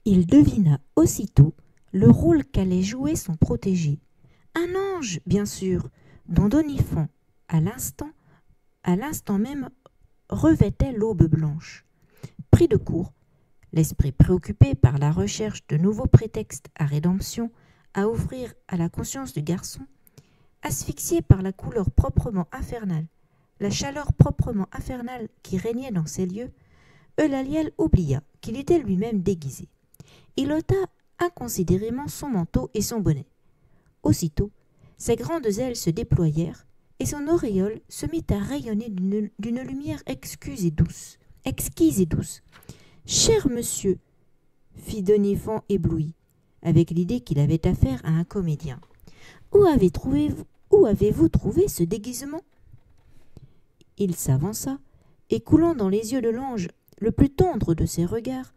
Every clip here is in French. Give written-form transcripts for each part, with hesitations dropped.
Il devina aussitôt le rôle qu'allait jouer son protégé. Un ange, bien sûr, dont Donifan, à l'instant même, revêtait l'aube blanche. Pris de court, l'esprit préoccupé par la recherche de nouveaux prétextes à rédemption à offrir à la conscience du garçon, asphyxié par la chaleur proprement infernale qui régnait dans ces lieux, Eulaliel oublia qu'il était lui-même déguisé. Il ôta inconsidérément son manteau et son bonnet. Aussitôt, ses grandes ailes se déployèrent et son auréole se mit à rayonner d'une lumière exquise et douce. « Cher monsieur !» fit Donifan ébloui, avec l'idée qu'il avait affaire à un comédien. « Où avez-vous trouvé ce déguisement ?» Il s'avança, et coulant dans les yeux de l'ange le plus tendre de ses regards,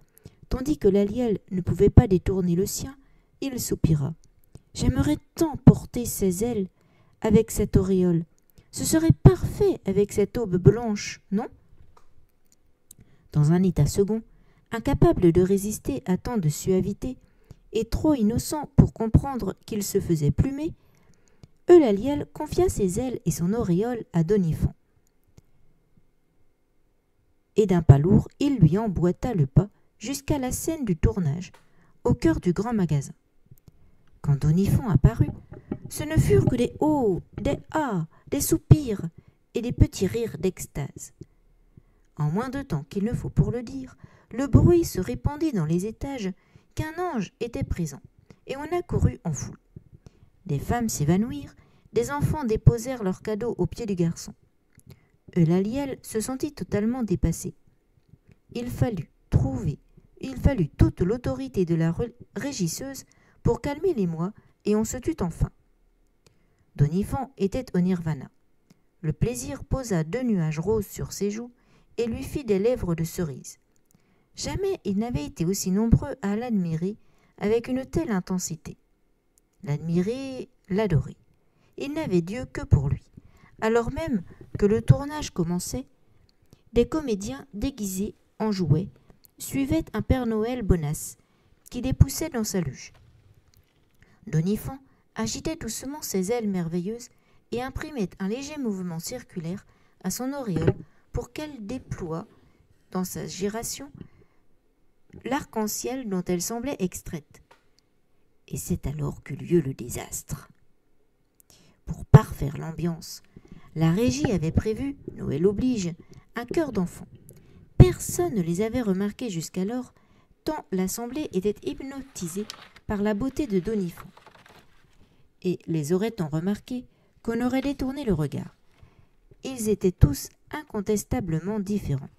tandis que Laliel ne pouvait pas détourner le sien, il soupira. « J'aimerais tant porter ces ailes avec cette auréole. Ce serait parfait avec cette aube blanche, non ?» Dans un état second, incapable de résister à tant de suavité, et trop innocent pour comprendre qu'il se faisait plumer, Eulaliel confia ses ailes et son auréole à Donifan. Et d'un pas lourd, il lui emboîta le pas jusqu'à la scène du tournage, au cœur du grand magasin. Quand Donifan apparut, ce ne furent que des « oh », des « ah », des soupirs et des petits rires d'extase. En moins de temps qu'il ne faut pour le dire, le bruit se répandit dans les étages qu'un ange était présent, et on accourut en foule. Des femmes s'évanouirent, des enfants déposèrent leurs cadeaux aux pieds du garçon. Eulaliel se sentit totalement dépassé. Il fallut toute l'autorité de la régisseuse pour calmer l'émoi, et on se tut enfin. Donifan était au nirvana. Le plaisir posa 2 nuages roses sur ses joues et lui fit des lèvres de cerise. Jamais il n'avait été aussi nombreux à l'admirer avec une telle intensité. L'admirer, l'adorer. Il n'avait Dieu que pour lui. Alors même que le tournage commençait, des comédiens déguisés en jouets suivaient un Père Noël bonasse qui les poussait dans sa luge. Donifan agitait doucement ses ailes merveilleuses et imprimait un léger mouvement circulaire à son auréole pour qu'elle déploie dans sa giration l'arc-en-ciel dont elle semblait extraite. Et c'est alors qu'eut lieu le désastre. Pour parfaire l'ambiance, la régie avait prévu, Noël oblige, un chœur d'enfants. Personne ne les avait remarqués jusqu'alors, tant l'assemblée était hypnotisée par la beauté de Donifan. Et les aurait-on remarqués qu'on aurait détourné le regard. Ils étaient tous incontestablement différents.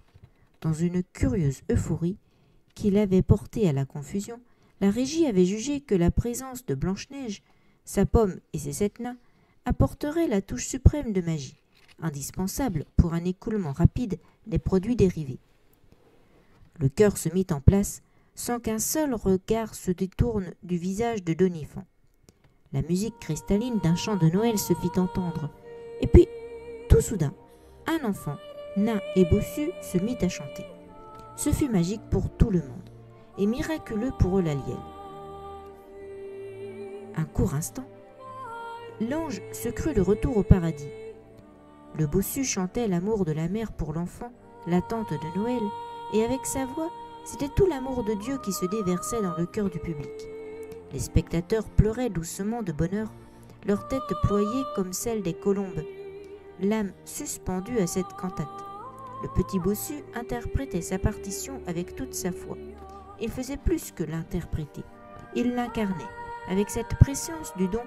Dans une curieuse euphorie qui l'avait porté à la confusion, la régie avait jugé que la présence de Blanche-Neige, sa pomme et ses 7 nains apporterait la touche suprême de magie, indispensable pour un écoulement rapide des produits dérivés. Le chœur se mit en place sans qu'un seul regard se détourne du visage de Donifan. La musique cristalline d'un chant de Noël se fit entendre, et puis, tout soudain, un enfant, nain et bossu, se mit à chanter. Ce fut magique pour tout le monde, et miraculeux pour Eulaliel. Un court instant, l'ange se crut de retour au paradis. Le bossu chantait l'amour de la mère pour l'enfant, l'attente de Noël, et avec sa voix, c'était tout l'amour de Dieu qui se déversait dans le cœur du public. Les spectateurs pleuraient doucement de bonheur, leurs têtes ployées comme celles des colombes, l'âme suspendue à cette cantate. Le petit bossu interprétait sa partition avec toute sa foi. Il faisait plus que l'interpréter. Il l'incarnait, avec cette préscience du don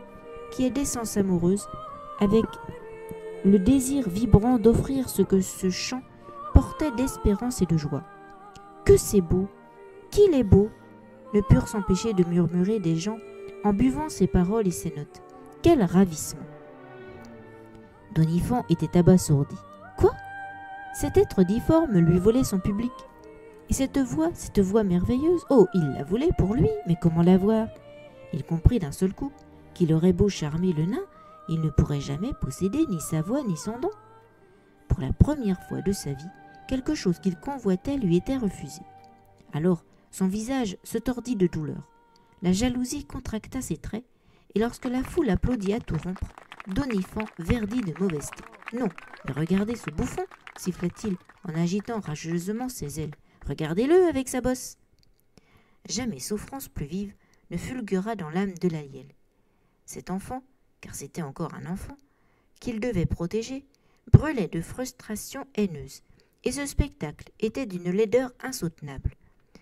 qui est d'essence amoureuse, avec le désir vibrant d'offrir ce que ce chant portait d'espérance et de joie. « Que c'est beau! Qu'il est beau !» ne purent s'empêcher de murmurer des gens en buvant ses paroles et ses notes. Quel ravissement! Donifan était abasourdi. Quoi? Cet être difforme lui volait son public. Et cette voix merveilleuse, oh, il la voulait pour lui, mais comment l'avoir? Il comprit d'un seul coup qu'il aurait beau charmer le nain, il ne pourrait jamais posséder ni sa voix ni son don. Pour la première fois de sa vie, quelque chose qu'il convoitait lui était refusé. Alors, Son visage se tordit de douleur. La jalousie contracta ses traits, et lorsque la foule applaudit à tout rompre, Doniphan verdit de mauvaise tête. « Non, mais regardez ce bouffon !» siffla-t-il en agitant rageusement ses ailes. « Regardez-le avec sa bosse !» Jamais souffrance plus vive ne fulgura dans l'âme de Laliel. Cet enfant, car c'était encore un enfant, qu'il devait protéger, brûlait de frustration haineuse, et ce spectacle était d'une laideur insoutenable.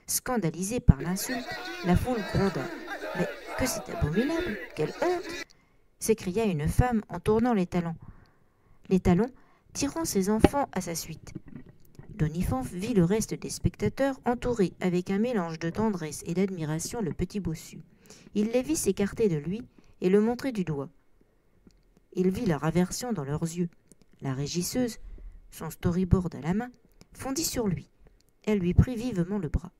Scandalisée par l'insulte, la foule gronda. « Mais que c'est abominable! Quelle honte !» s'écria une femme en tournant les talons, tirant ses enfants à sa suite. Doniphan vit le reste des spectateurs entourer avec un mélange de tendresse et d'admiration le petit bossu. Il les vit s'écarter de lui et le montrer du doigt. Il vit leur aversion dans leurs yeux. La régisseuse, son storyboard à la main, fondit sur lui. Elle lui prit vivement le bras.